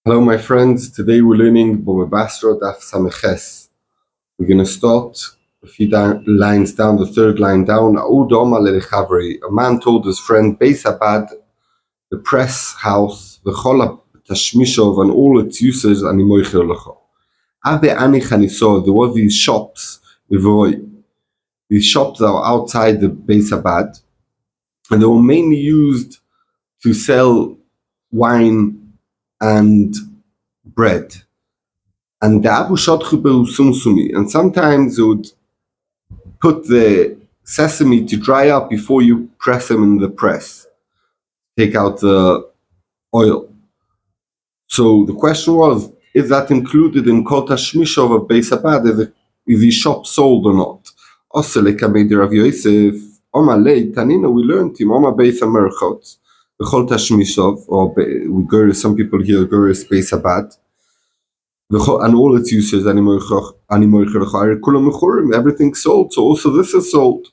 Hello, my friends. Today we're learning Bobabastro Daf Sameches. We're going to start a few lines down, the third line down. A man told his friend, Beis Abad, the press house, the Chola Tashmishov, and all its uses, and Imoicher Lecho. Ave Ani saw there were these shops, these shops that were outside the Beis Abad, and they were mainly used to sell wine and bread. And the Abu Shotchubu Sumsumi, and sometimes they would put the sesame to dry up before you press them in the press, take out the oil. So the question was, is that included in Kol Tashmishov of Beis Abad? Is the shop sold or not? Oseleka made Rav Yosef, Oma Lei, Tanina, we learned him, Oma Beis Amerchot, the Kol Tashmishov, or some people here, Guris Beis Abad. And all its uses, everything sold, so also this is sold.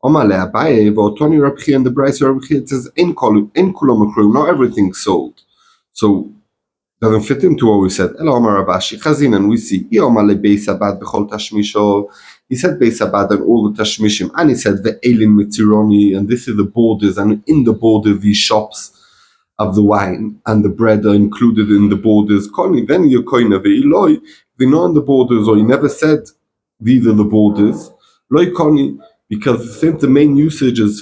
And the Bryce it says not everything sold. So doesn't fit into what we said. And we see he said Beis Abad and all the Tashmishim, and he said the Elin Mitzironi, and this is the borders, and in the border these shops of the wine and the bread are included in the borders. Then you're koina ve'iloi, they know on the borders, or he never said these are the borders. Loi koni, because since the main usage is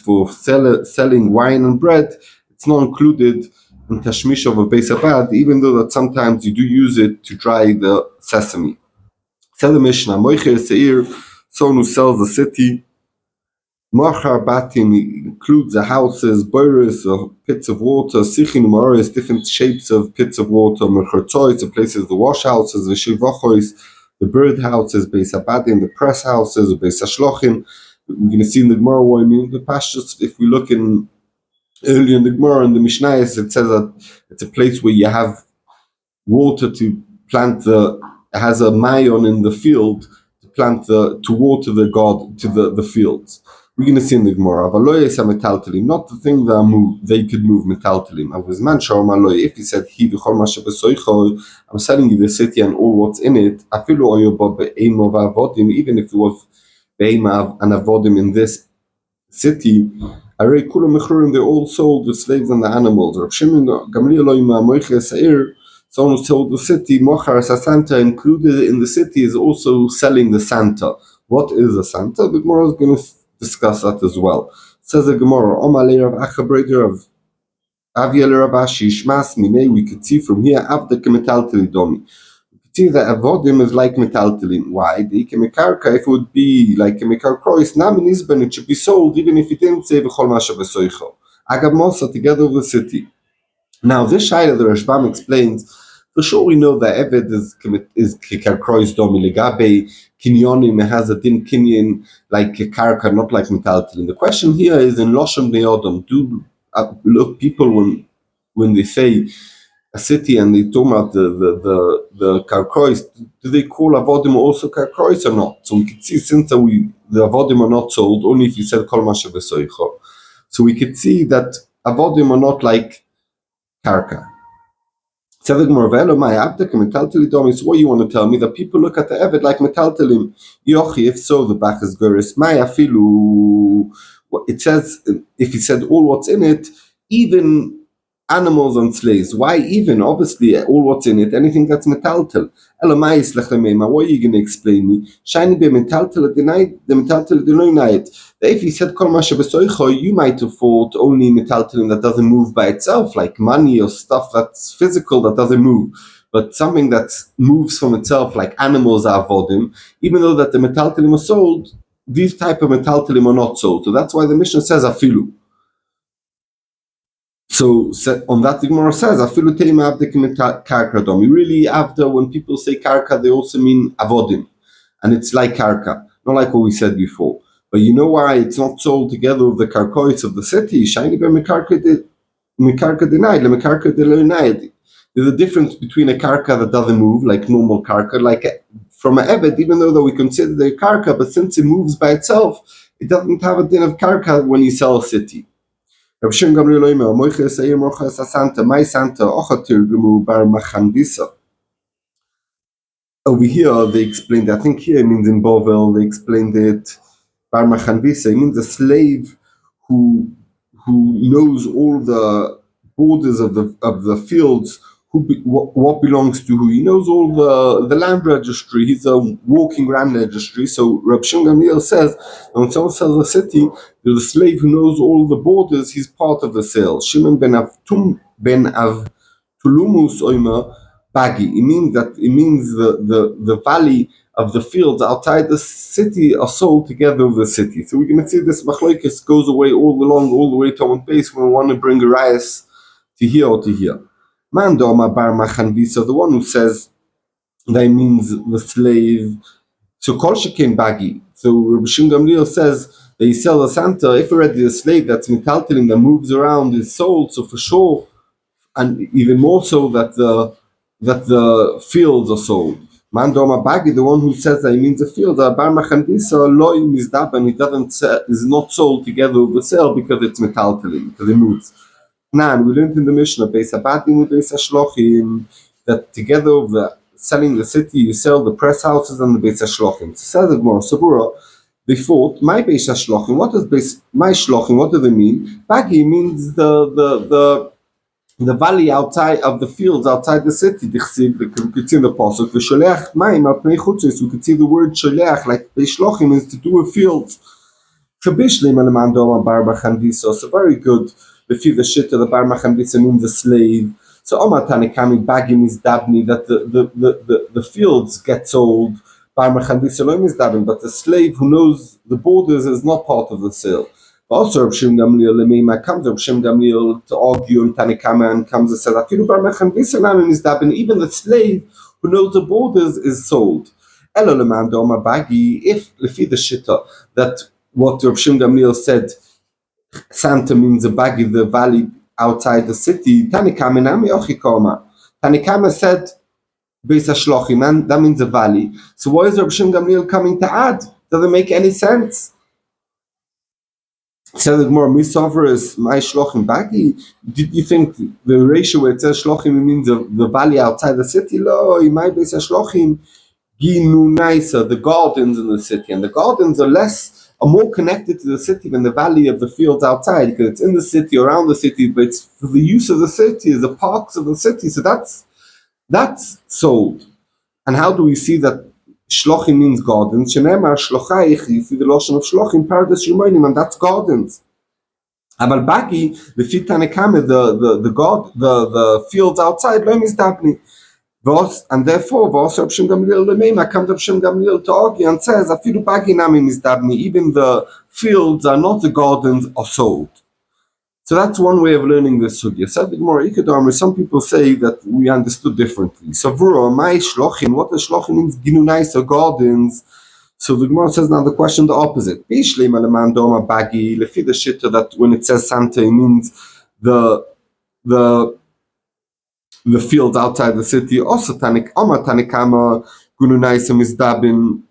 for selling wine and bread, it's not included in Tashmish of a Beis Abad, even though that sometimes you do use it to dry the sesame. Tell the Mishnah, Moicher Seir, someone who sells the city. Machar Batim includes the houses, boiros, pits of water, Sichin Moris, different shapes of pits of water, Mechartois, the places, the wash houses, the Shivachois, the bird houses, Beis Abadim, the press houses, the Beis Hashlochim. We're going to see in the Gemara what I mean. The pastures, if we look in early in the Gemara and the Mishnayos, it says that it's a place where you have water to plant it has a mayon in the field to water the fields. We're going to see in the Gemara, not the thing that they could move metaltalim. If he said, I'm selling you the city and all what's in it, even if it was Be'emav and Avodim in this city, Aryeh kulam they're all sold, the slaves and the animals. Someone who sold the city, Mochar Santa, included in the city, is also selling the Santa. What is a Santa? The Gemara is going to discuss that as well. Says the Gemara, of Aviel Rabashi Shmas Mine, we could see from here, Avda Kemetaltili Domi. We could see that Avodim is like Metaltilim. Why? The Kemekarka, if it would be like Kemekarkrois, Namin Isben, it should be sold, even if it didn't say V'chol Masha B'soicho. Agab Mosa, together with the city. Now, this Shaila, the Rashbam explains, for sure we know that Eved is Kekarkrois Domi Legabe, Kinyonim, it has a din kinyan like Karka, not like Metaltalin. The question here is in Loshem Neodom, look, people when they say a city and they talk about the Karkrois, do they call Avodim also Karkrois or not? So we could see since the Avodim are not sold, only if you said Kol Masha B'soicho. So we could see that Avodim are not like Karka. So what you want to tell me? That people look at the Eved like metaltalim. Yochi, if so, the Bach is Guris. Maya filu. It says, if he said all what's in it, even animals and slaves. Why even? Obviously, all what's in it, anything that's metaltal. Elamais lechamema. What are you going to explain me? Shiny be metaltal denied the metaltal denied. If he said kol masha b'soicho, you might have thought only metaltalim that doesn't move by itself, like money or stuff that's physical that doesn't move. But something that moves from itself, like animals are vodim, even though that the metaltalim are sold, these type of metaltalim are not sold. So that's why the Mishnah says afilu. So on that, the Gemara says, "Afilu teima avdekim karka dom." Really, after when people say karka, they also mean avodim, and it's like karka, not like what we said before. But you know why it's not sold together with the karkois of the city? Shiny be mekarka denied, le mekarka denied. There's a difference between a karka that doesn't move, like normal karka, like from an eved, even though that we consider the karka, but since it moves by itself, it doesn't have a din of karka when you sell a city. Rabbi Shimon Gamliel Omer, Moiches Eir Moiches Asanta, my Santa, Ochatir Gemu Bar Machandisa. Over here, they explained, I think here it means in Bovel, they explained it, Bar Machandisa, it means a slave who knows all the borders of the fields, what belongs to who. He knows all the land registry. He's a walking land registry. So Rabbi Shimon Gamliel says, when someone sells a city, there's a slave who knows all the borders. He's part of the sale. Shimon ben Tulumus Oimer Bagi. It means the valley of the fields outside the city are sold together with the city. So we're going to see this machlokes goes away all the way to one place when we want to bring a rayas to here or to here. Man Doma Bar Machanvisa, the one who says that means the slave. So Kol Shekin Bagi. So Rabbi Shimon Gamliel says that you sell a Santa, if already a slave that's metalteling that moves around is sold, so for sure, and even more so that the fields are sold. Man Doma Bagi, the one who says that he means the field, Bar Machandisa loy mizdaban, it is not sold together with the sale because it's metalteling, because it moves. Now we learned in the Mishnah, Beis Abadim and Beis Hashlochim, that together with selling the city, you sell the press houses and the Beis Hashlochim. So says the Gemara, Sabura, they thought, my Beis Hashlochim, my Shlochim, what do they mean? Bagi means the valley outside of the fields outside the city. We could see in the pasuk, v'sholech mayim al pnei chutzos. We could see the word sholech, like beishlochim, is to do with fields. So very good. The shit of the bar machandisa means a slave. So Omar Tanikami Bagim is dabni, that the fields get sold. Bar machandisa loim is dabni, but the slave who knows the borders is not part of the sale. Also, Rabbi Shimon Gamliel comes Rabbi Shimon Gamliel to argue in Tanikama and comes and says, even the slave who knows the borders is sold. If lefi the shitta that what Rabbi Shimon Gamliel said, Santa means a bagi, the valley outside the city. Tanikama said Beis Hashlochim, that means a valley. So why is Rabbi Shimon Gamliel coming to add? Doesn't make any sense. Said the Gemara, Misover is my shlochim bagi. Did you think the ratio where it says shlochim means the valley outside the city? No, in my base shlochim ginu naisa, the gardens in the city, and the gardens are more connected to the city than the valley of the fields outside, because it's in the city, around the city, but it's for the use of the city, the parks of the city. So that's sold. And how do we see that? Shlochim means gardens. Shenemar shlochaich, you see the lotion of shlochim, paradise shimonim, and that's gardens. Abal bagi, the fitanekame, the fields outside, lo mizdabni. And therefore, Vos Rabbi Shimon Gamliel lemeima comes Rabbi Shimon Gamliel to argue and says, afilu bagi nami mizdabni, even the fields are not the gardens are sold. So that's one way of learning this sugya. Some people say that we understood differently. So my shlochim, what the shlochim means, ginunais or gardens. So the Gemara says now the question the opposite. Bishleim alamandoma bagi lefi the shitta that when it says Santa it means the fields outside the city. Also tanikama gununais mizdabin,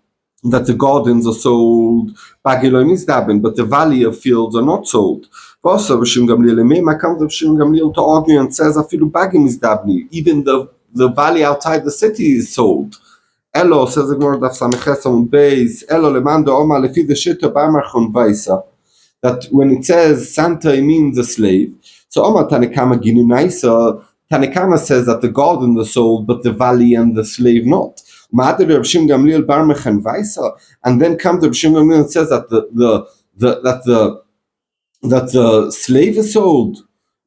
that the gardens are sold. Bagi lo mizdabin, but the valley of fields are not sold. Also, Rabbi Shimon Gamliel comes Rabbi Shimon Gamliel to argue and says, "Afilu bagim is dabni." Even the valley outside the city is sold. Elo says the Gemara Daf Sameches on base. Elo lemando oma lefi the shita b'amarchon vaisa. That when it says Santa, it means a slave. So Oma Tanekama ginu naisa. Tanekama says that the garden is sold, but the valley and the slave not. Ma'adir Rabbi Shimon Gamliel b'amarchon vaisa. And then comes Rabbi Shimon Gamliel and says that that the slave is sold.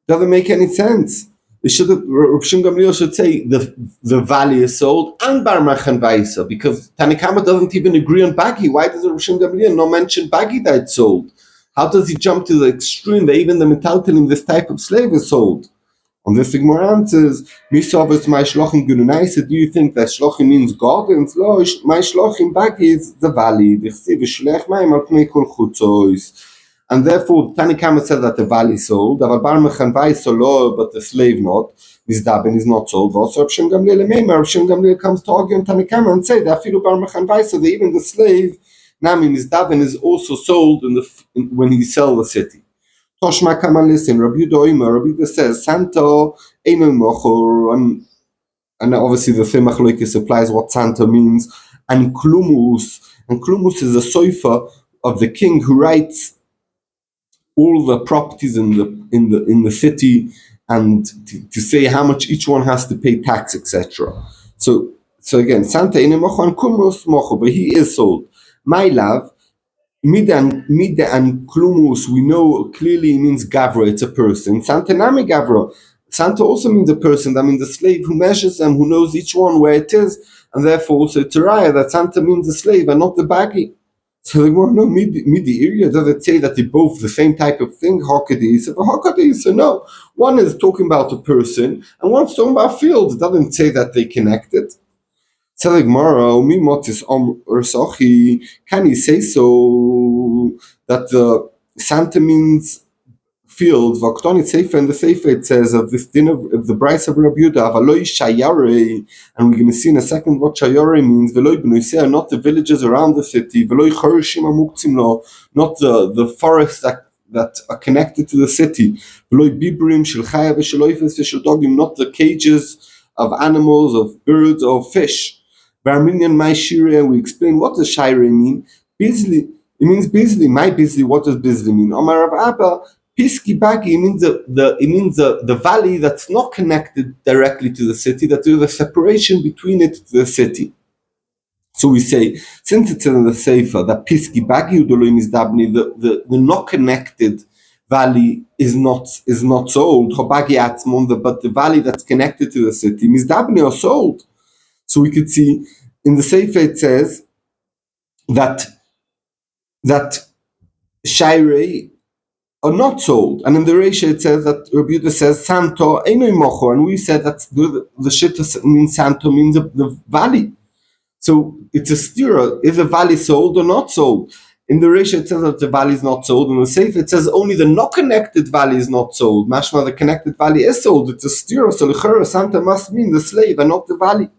Doesn't make any sense. Rabbi Shimon Gamliel should say the valley is sold and Bar Machan Vaisa, because Tanakama doesn't even agree on Bagi. Why does Rabbi Shimon Gamliel not mention Bagi that it's sold? How does he jump to the extreme that even the metaltelim, this type of slave, is sold? On this, the Gemara answers, Misovus my shlochim gununaisa. Do you think that shlochim means gardens? No, my shlochim Bagi is the valley. And therefore, Tanikama says that the valley is sold, but the slave not. Mizdaben is not sold. Also, Rabbi Shimon Gamliel comes to argue on Tanikama and say that even the slave, Nami Mizdaben, is also sold when he sells the city. Toshma Kaman, listen, Rabbi Yehuda says, Santo Eino Mochor, and obviously the Fei Machlokes applies what Santo means, and Klumus is a soifa of the king who writes all the properties in the city, and to say how much each one has to pay tax, etc. So again, Santa Eino Mochor and Klumus Mochor, but he is sold. My love, Mida and Klumus, we know clearly means Gavra, it's a person. Santa Nami Gavra. Santa also means a person, that means a slave who measures them, who knows each one where it is, and therefore also it's a raya that Santa means a slave and not the baggy. So they want to know midi area, does it say that they're both the same type of thing? So no. One is talking about a person, and one's talking about fields. It doesn't say that they connected. Tell Gemara, mi motis ursochi. Can you say so that the Santa means field? Vaktoni Sefer, in the Sefer it says of this din of the Bryce of Rabbi Yehuda, Valoi Shayare, and we're going to see in a second what Shayare means. Veloi Benoisea, not the villages around the city. Veloi Chorishim Amuktzimlo, not the forests that are connected to the city. Veloi Bibrim Shel Chaya v'Sheloifes v'Shel Dogim, not the cages of animals, of birds, or fish. Barminian my shire, we explain what does shire mean. Bizli, it means bizli. My bizli, what does bizli mean? Omar Rav Abba, Piski Bagi, it means the valley that's not connected directly to the city, that there's a separation between it to the city. So we say, since it's in the Sefer, that Piski Bagi Udoloim is Dabni, the not connected valley is not sold. Hobagi Atzmon, but the valley that's connected to the city, Mizdabni are sold. So we could see in the Sefer it says that Shairei are not sold, and in the Reisha it says that Rabbi Yehuda says Santo Eino Mochor, and we said that the Shitta means Santo means the valley. So it's a stira: is the valley sold or not sold? In the Reisha it says that the valley is not sold, and in the Sefer it says only the not connected valley is not sold. Mashma, the connected valley is sold. It's a stira, so l'chera Santa must mean the slave and not the valley.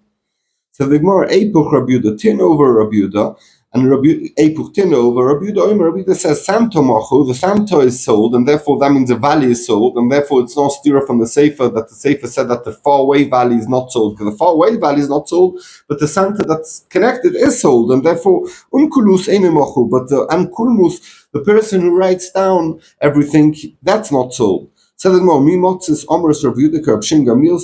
So the Gemara Epuch Rabbi Yehuda tin over Rabbi Yehuda, and Epuch tin over Rabbi Yehuda. Rabbi Yehuda says Santo Machu, the Santo is sold, and therefore that means the valley is sold, and therefore it's not stira from the Sefer that the Sefer said that the far away valley is not sold, because the far away valley is not sold, but the Santa that's connected is sold, and therefore Unkulus Eino Machu, but the Ankulmus, the person who writes down everything, that's not sold. So the more Mimotzis Omros Rabbi Yehuda Rab Shimon Gamliel.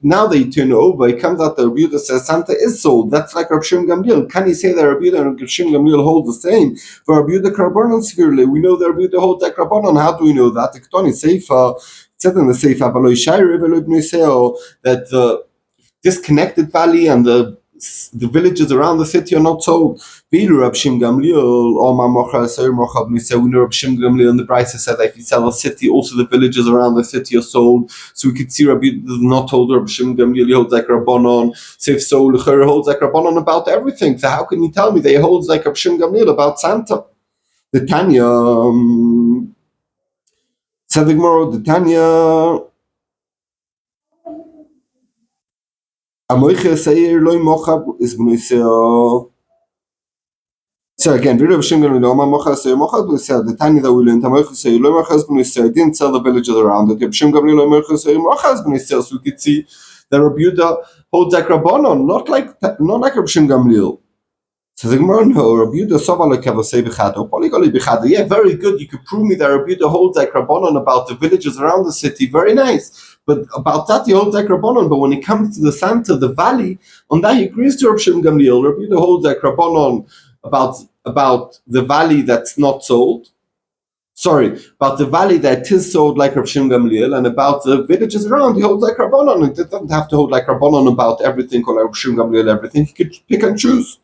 Now they turn over. It comes out that Rabbi Yehuda says Santa is sold. That's like Rab Shimon Gamliel. Can you say that Rabbi Yehuda and Rab Shimon Gamliel hold the same? For Rabbi Yehuda Karbonon Svirle, we know that Rabbi Yehuda holds like Rabbanon. How do we know that? Iktoni Seifa. It said in the Seifa Valoi Shaire Veloi B'Niseo that the disconnected valley and the villages around the city are not sold. We know Rab Shimon Gamliel and the Bryce said that if you sell a city, also the villages around the city are sold. So we could see Rabbi does not hold Rab Shimon Gamliel, he holds like Rabbanon. So if so, L'chera holds like Rabbanon about everything. So how can you tell me that he holds like Rab Shimon Gamliel about Santa? The Tanya, said the Gemara, the Tanya. So again, the Tanya that we learned, didn't sell the villages around it. So we could see that Rabbi Yehuda holds like Rabbanon, not like Rabbi Shimon Gamliel. So the Gemara, no, Rabbi Yehuda Sovalek Kavosei B'chado, Poligoli B'chado. Yeah, very good. You could prove me that Rabbi Yehuda holds like Rabbanon about the villages around the city. Very nice. But about that, he holds like Rabbanon. But when it comes to the Santa, the valley, on that he agrees to Rabbi Shimon Gamliel. Rabbi Yehuda holds like Rabbanon about the valley that's not sold. Sorry, about the valley that is sold like Rabbi Shimon Gamliel, and about the villages around, he holds like Rabbanon. He doesn't have to hold like Rabbanon about everything, or like Rabbi Shimon Gamliel, everything. He could pick and choose.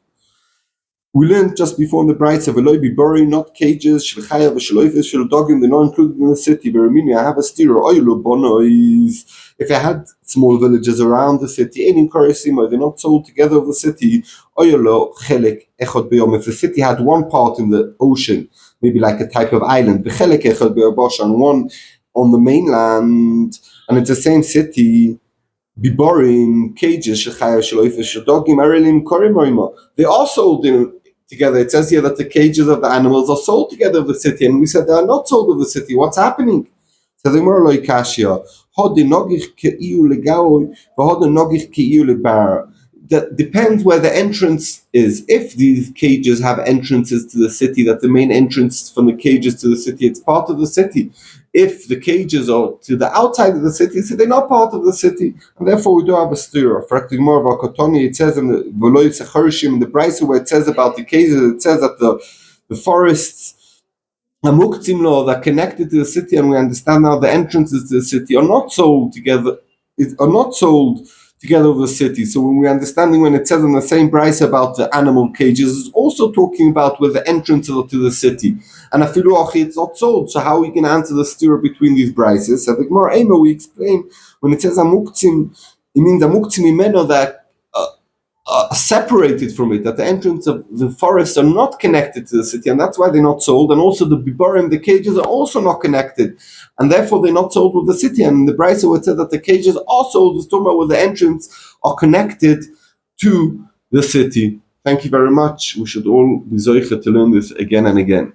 We learned just before in the Brights of Eloi Bibori, not cages, Shilchaya, Vishaloifis, Shildogim, they're not included in the city. Beramini, I have a steer, Oilu Bonois. If I had small villages around the city, any Korosimo, they're not sold together with the city. Oyolo, Chelek, Echot Beom. If the city had one part in the ocean, maybe like a type of island, Bechelek Echot Beobosh, and one on the mainland, and it's the same city. Biborim, cages, Shechaya, Shaloifis, Shildogim, Arelim, Korimoima. They are sold together. It says here that the cages of the animals are sold together with the city, and we said they are not sold with the city. What's happening? So the Gemara lo ikashia. That depends where the entrance is. If these cages have entrances to the city, that the main entrance from the cages to the city, it's part of the city. If the cages are to the outside of the city, so they're not part of the city, and therefore we do have a stir. For more about Kotoni, it says in the Veloy Secharishim, in the Brisa, where it says about the cages, it says that the forests Amuktzim that connected to the city, and we understand now the entrances to the city are not sold together. Together with the city. So when we're understanding when it says in the same price about the animal cages, it's also talking about with the entrance to the city. And afilu it's not sold. So how are we going to answer the stir between these prices? So the Gemara Ema, we explain when it says amuktzim, it means amuktzim imeno that separated from it, that the entrance of the forests are not connected to the city, and that's why they're not sold. And also the bibarim, the cages, are also not connected, and therefore they're not sold with the city. And in the Brisa it said that the cages are sold, the talking about where the entrance are connected to the city. Thank you very much. We should all be zoicha to learn this again and again.